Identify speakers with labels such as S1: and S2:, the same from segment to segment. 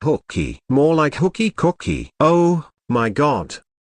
S1: Hooky. More like Hooky Cookie. Oh, my god.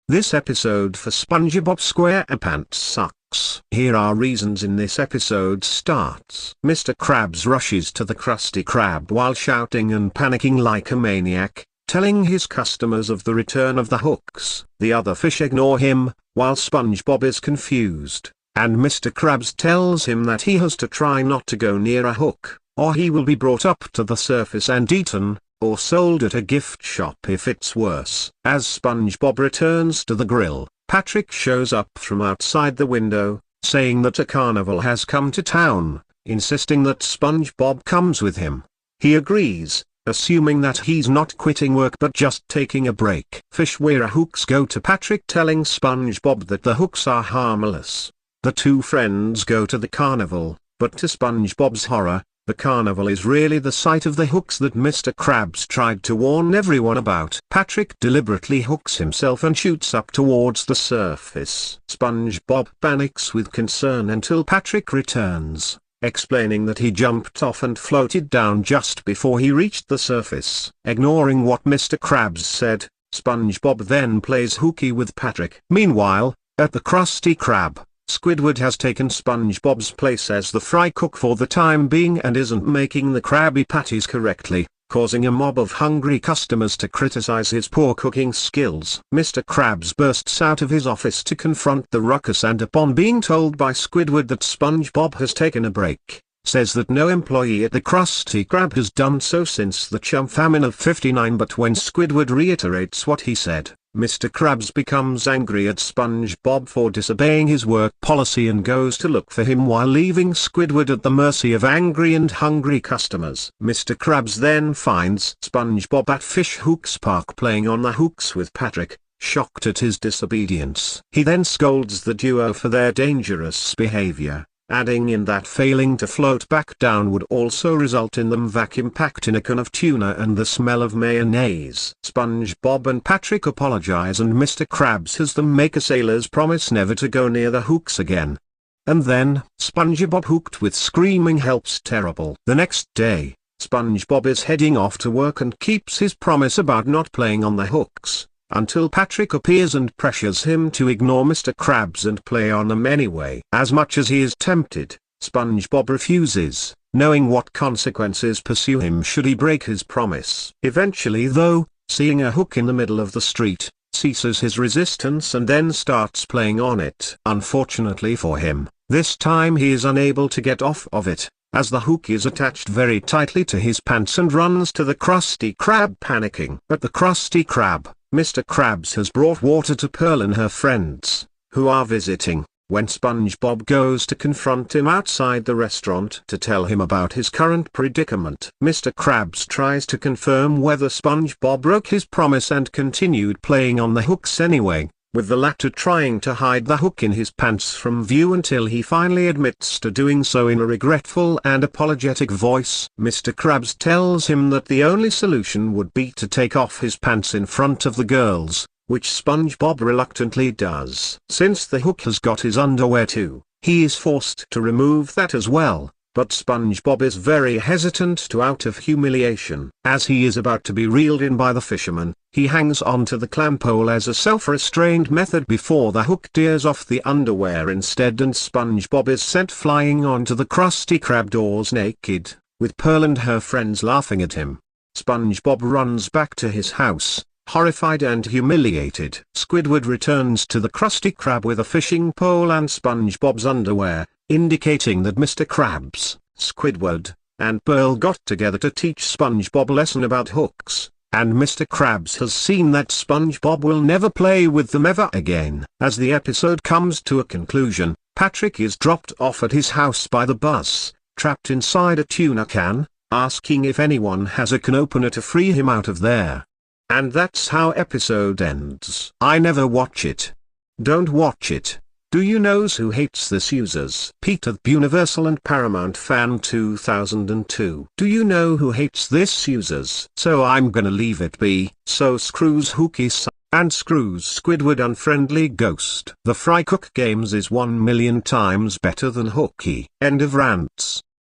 S1: This episode for SpongeBob SquarePants sucks. Here are reasons in this episode starts. Mr. Krabs rushes to the Krusty Krab while shouting and panicking like a maniac, telling his customers of the return of the hooks. The other fish ignore him, while SpongeBob is confused, and Mr. Krabs tells him that he has to try not to go near a hook, or he will be brought up to the surface and eaten, or sold at a gift shop if it's worse. As SpongeBob returns to the grill, Patrick shows up from outside the window, saying that a carnival has come to town, insisting that SpongeBob comes with him. He agrees, assuming that he's not quitting work but just taking a break. Fish wearer hooks go to Patrick telling SpongeBob that the hooks are harmless. The two friends go to the carnival, but to SpongeBob's horror, the carnival is really the site of the hooks that Mr. Krabs tried to warn everyone about. Patrick deliberately hooks himself and shoots up towards the surface. SpongeBob panics with concern until Patrick returns, explaining that he jumped off and floated down just before he reached the surface. Ignoring what Mr. Krabs said, SpongeBob then plays hooky with Patrick. Meanwhile, at the Krusty Krab, Squidward has taken SpongeBob's place as the fry cook for the time being and isn't making the Krabby Patties correctly, causing a mob of hungry customers to criticize his poor cooking skills. Mr. Krabs bursts out of his office to confront the ruckus and upon being told by Squidward that SpongeBob has taken a break, says that no employee at the Krusty Krab has done so since the chum famine of '59. But when Squidward reiterates what he said, Mr. Krabs becomes angry at SpongeBob for disobeying his work policy and goes to look for him while leaving Squidward at the mercy of angry and hungry customers. Mr. Krabs then finds SpongeBob at Fish Hooks Park playing on the hooks with Patrick, shocked at his disobedience. He then scolds the duo for their dangerous behavior, adding in that failing to float back down would also result in them vacuum packed in a can of tuna and the smell of mayonnaise. SpongeBob and Patrick apologize and Mr. Krabs has them make a sailor's promise never to go near the hooks again. And then, SpongeBob hooked with screaming helps terrible. The next day, SpongeBob is heading off to work and keeps his promise about not playing on the hooks, until Patrick appears and pressures him to ignore Mr. Krabs and play on them anyway. As much as he is tempted, SpongeBob refuses, knowing what consequences pursue him should he break his promise. Eventually though, seeing a hook in the middle of the street, ceases his resistance and then starts playing on it. Unfortunately for him, this time he is unable to get off of it, as the hook is attached very tightly to his pants and runs to the Krusty Krab panicking. At the Krusty Krab, Mr. Krabs has brought water to Pearl and her friends, who are visiting. When SpongeBob goes to confront him outside the restaurant to tell him about his current predicament, Mr. Krabs tries to confirm whether SpongeBob broke his promise and continued playing on the hooks anyway, with the latter trying to hide the hook in his pants from view until he finally admits to doing so in a regretful and apologetic voice. Mr. Krabs tells him that the only solution would be to take off his pants in front of the girls, which SpongeBob reluctantly does. Since the hook has got his underwear too, he is forced to remove that as well. But SpongeBob is very hesitant to out of humiliation. As he is about to be reeled in by the fisherman, he hangs onto the clam pole as a self-restrained method before the hook tears off the underwear instead and SpongeBob is sent flying onto the Krusty Krab doors naked, with Pearl and her friends laughing at him. SpongeBob runs back to his house, horrified and humiliated. Squidward returns to the Krusty Krab with a fishing pole and SpongeBob's underwear, indicating that Mr. Krabs, Squidward, and Pearl got together to teach SpongeBob a lesson about hooks, and Mr. Krabs has seen that SpongeBob will never play with them ever again. As the episode comes to a conclusion, Patrick is dropped off at his house by the bus, trapped inside a tuna can, asking if anyone has a can opener to free him out of there. And that's how episode ends. I never watch it. Don't watch it. Do you knows who hates this users? Peter the Universal and Paramount Fan 2002. Do you know who hates this users? So I'm gonna leave it be. So screws Hooky and screws Squidward Unfriendly Ghost. The Fry Cook Games is 1,000,000 times better than Hooky. End of rants.